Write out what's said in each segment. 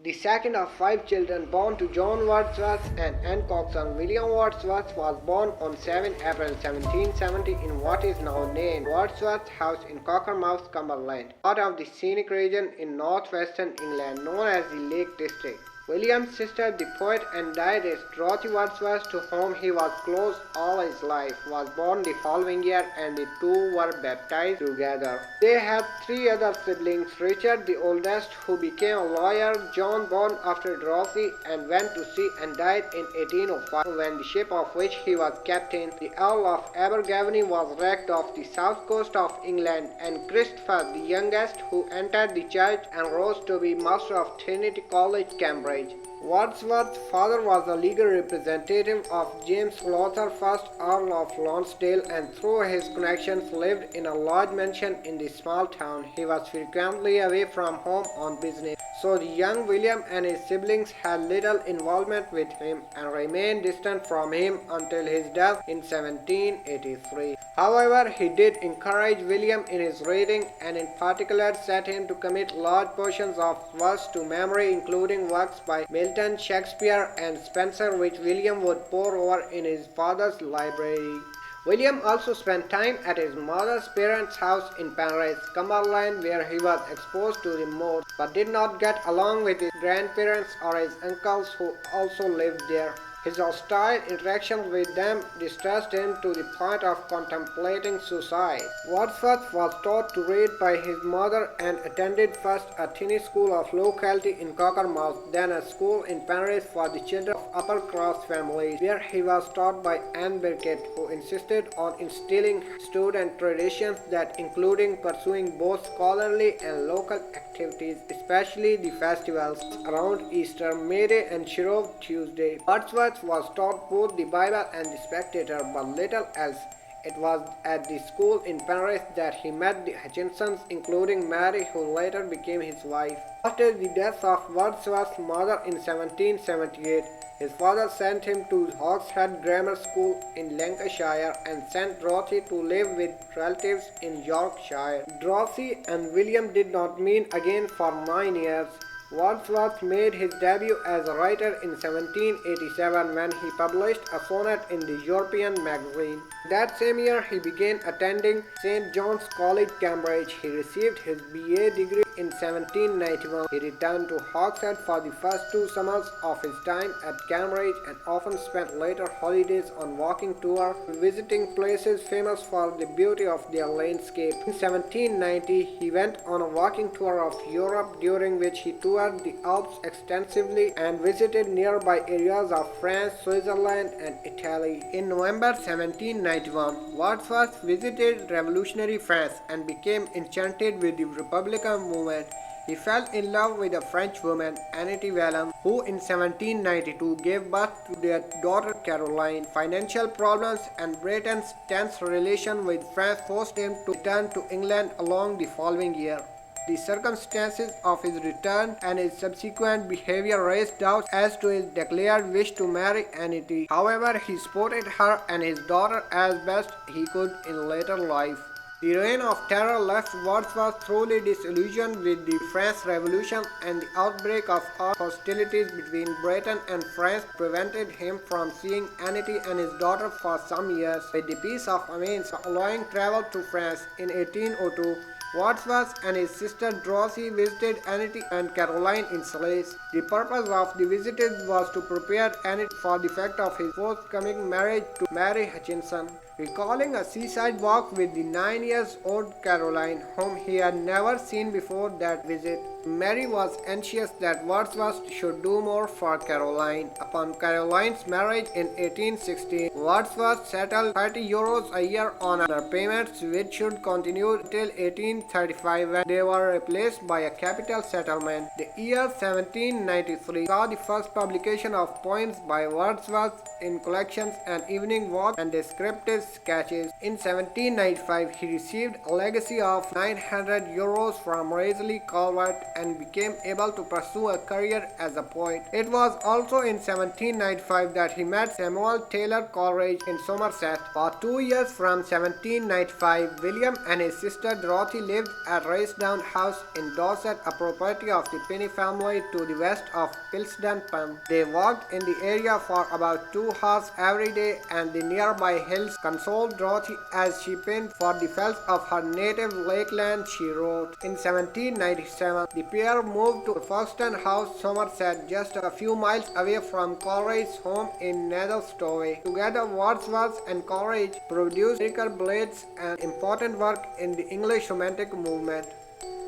The second of 5 children born to John Wordsworth and Anne Coxon. William Wordsworth was born on 7 April 1770 in what is now named Wordsworth House in Cockermouth, Cumberland, part of the scenic region in northwestern England known as the Lake District. William's sister, the poet and diarist Dorothy Wordsworth, to whom he was close all his life, was born the following year, and the two were baptized together. They had 3 other siblings: Richard, the oldest, who became a lawyer; John, born after Dorothy and went to sea and died in 1805 when the ship of which he was captain, the Earl of Abergavenny, was wrecked off the south coast of England; and Christopher, the youngest, who entered the church and rose to be master of Trinity College, Cambridge. Wordsworth's father was a legal representative of James Lowther, 1st Earl of Lonsdale, and through his connections lived in a large mansion in the small town. He was frequently away from home on business, so the young William and his siblings had little involvement with him and remained distant from him until his death in 1783. However, he did encourage William in his reading, and in particular set him to commit large portions of verse to memory, including works by Milton, Shakespeare, and Spenser, which William would pore over in his father's library. William also spent time at his mother's parents' house in Penrith, Cumberland, where he was exposed to the moors, but did not get along with his grandparents or his uncles, who also lived there. His hostile interactions with them distressed him to the point of contemplating suicide. Wordsworth was taught to read by his mother and attended first a tiny school of locality in Cockermouth, then a school in Penrith for the children of upper-class families, where he was taught by Anne Birkett, who insisted on instilling student traditions that including pursuing both scholarly and local activities, especially the festivals around Easter, May Day, and Shrove Tuesday. Wordsworth was taught both the Bible and the Spectator, but little else. It was at the school in Penrith that he met the Hutchinsons, including Mary, who later became his wife. After the death of Wordsworth's mother in 1778, his father sent him to Hawkshead Grammar School in Lancashire and sent Dorothy to live with relatives in Yorkshire. Dorothy and William did not meet again for 9 years. Wordsworth made his debut as a writer in 1787 when he published a sonnet in the European magazine. That same year he began attending St. John's College, Cambridge. He received his BA degree in 1791. He returned to Hawkshead for the first 2 summers of his time at Cambridge and often spent later holidays on walking tour, visiting places famous for the beauty of their landscape. In 1790 he went on a walking tour of Europe, during which he toured the Alps extensively and visited nearby areas of France, Switzerland, and Italy. In November 1791, Wordsworth visited revolutionary France and became enchanted with the Republican movement. He fell in love with a French woman, Anne Villem, who in 1792 gave birth to their daughter Caroline. Financial problems and Britain's tense relation with France forced him to return to England along the following year. The circumstances of his return and his subsequent behavior raised doubts as to his declared wish to marry Anne. However, he supported her and his daughter as best he could in later life. The reign of terror left Wordsworth thoroughly disillusioned with the French Revolution, and the outbreak of hostilities between Britain and France prevented him from seeing Anne and his daughter for some years. With the Peace of Amiens allowing travel to France in 1802, Wordsworth and his sister Dorothy visited Anne and Caroline in Sales. The purpose of the visits was to prepare Anne for the fact of his forthcoming marriage to Mary Hutchinson. Recalling a seaside walk with the 9-year-old Caroline, whom he had never seen before that visit, Mary was anxious that Wordsworth should do more for Caroline. Upon Caroline's marriage in 1816, Wordsworth settled €30 a year on her payments, which should continue until 1835 when they were replaced by a capital settlement. The year 1793 saw the first publication of poems by Wordsworth in collections and evening walks and descriptive sketches. In 1795, he received a legacy of €900 from Raisley Calvert and became able to pursue a career as a poet. It was also in 1795 that he met Samuel Taylor Coleridge, Coleridge in Somerset. For 2 years from 1795, William and his sister Dorothy lived at Racedown House in Dorset, a property of the Penny family to the west of Pilsdon Pump. They walked in the area for about 2 hours every day, and the nearby hills consoled Dorothy as she pined for the fells of her native Lakeland, she wrote. In 1797, the pair moved to Folkestone House, Somerset, just a few miles away from Coleridge's home in Netherstowey. Together, Wordsworth and Coleridge produced lyrical ballads, an important work in the English Romantic movement.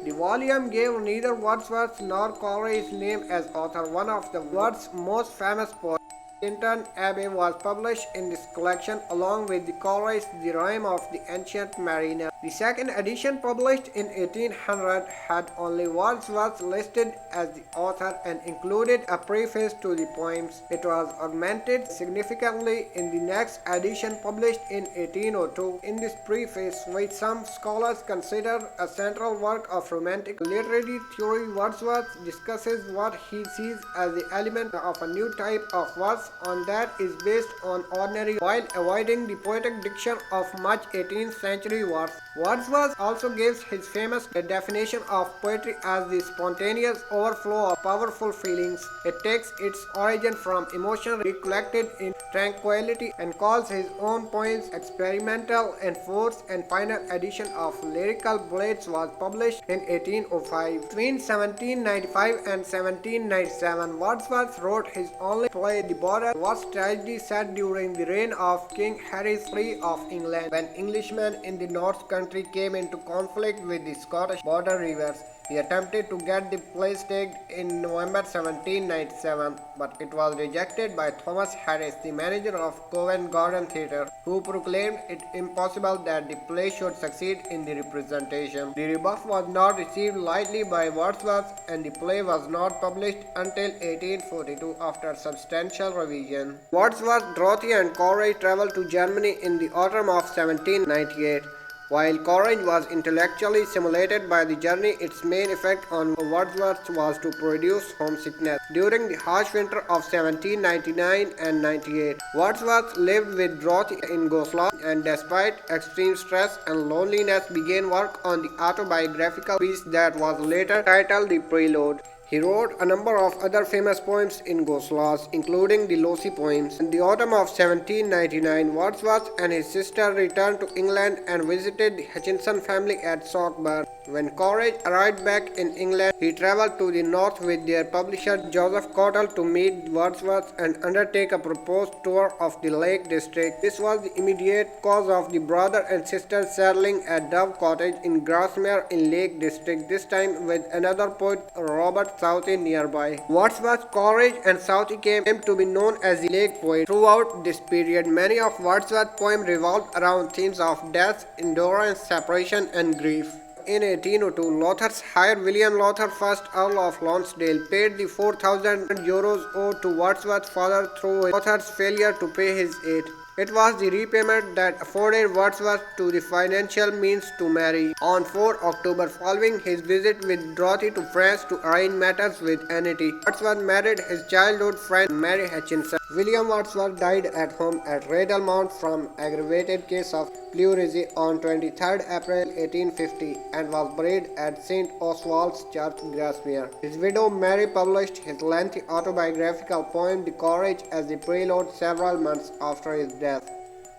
The volume gave neither Wordsworth nor Coleridge's name as author. One of the world's most famous poets, Tintern Abbey, was published in this collection along with the Coleridge, The Rime of the Ancient Mariner. The second edition, published in 1800, had only Wordsworth listed as the author and included a preface to the poems. It was augmented significantly in the next edition, published in 1802. In this preface, which some scholars consider a central work of Romantic literary theory, Wordsworth discusses what he sees as the element of a new type of verse on that is based on ordinary, while avoiding the poetic diction of much 18th century verse. Wordsworth also gives his famous definition of poetry as the spontaneous overflow of powerful feelings. It takes its origin from emotion recollected in tranquility and calls his own poems experimental, and fourth and final edition of Lyrical Ballads was published in 1805. Between 1795 and 1797, Wordsworth wrote his only play, The Border, was tragedy set during the reign of King Henry III of England, when Englishmen in the North Country came into conflict with the Scottish border rivers. He attempted to get the play staged in November 1797, but it was rejected by Thomas Harris, the manager of Covent Garden Theatre, who proclaimed it impossible that the play should succeed in the representation. The rebuff was not received lightly by Wordsworth, and the play was not published until 1842 after substantial revision. Wordsworth, Dorothy, and Coleridge traveled to Germany in the autumn of 1798. While Coleridge was intellectually stimulated by the journey, its main effect on Wordsworth was to produce homesickness. During the harsh winter of 1799 and 98, Wordsworth lived with Dorothy in Goslar, and despite extreme stress and loneliness, began work on the autobiographical piece that was later titled The Prelude. He wrote a number of other famous poems in Goslar, including the Lossy poems. In the autumn of 1799, Wordsworth and his sister returned to England and visited the Hutchinson family at Saltburn. When Coleridge arrived back in England, he travelled to the north with their publisher Joseph Cottle to meet Wordsworth and undertake a proposed tour of the Lake District. This was the immediate cause of the brother and sister settling at Dove Cottage in Grasmere in Lake District, this time with another poet, Robert Southey, nearby. Wordsworth, Coleridge, and Southey came to be known as the Lake Poets. Throughout this period, many of Wordsworth's poems revolved around themes of death, endurance, separation, and grief. In 1802, Lothar's heir William Lothar, 1st Earl of Lonsdale, paid the €4,000 owed to Wordsworth's father through Lothar's failure to pay his aid. It was the repayment that afforded Wordsworth to the financial means to marry. On 4 October, following his visit with Dorothy to France to arrange matters with Anity, Wordsworth married his childhood friend Mary Hutchinson. William Wordsworth died at home at Redalmount from aggravated case of pleurisy on 23 April 1850 and was buried at St. Oswald's Church, Grasmere. His widow Mary published his lengthy autobiographical poem The Courage as the prelude several months after his death.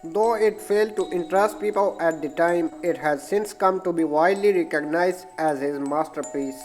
Though it failed to interest people at the time, it has since come to be widely recognized as his masterpiece.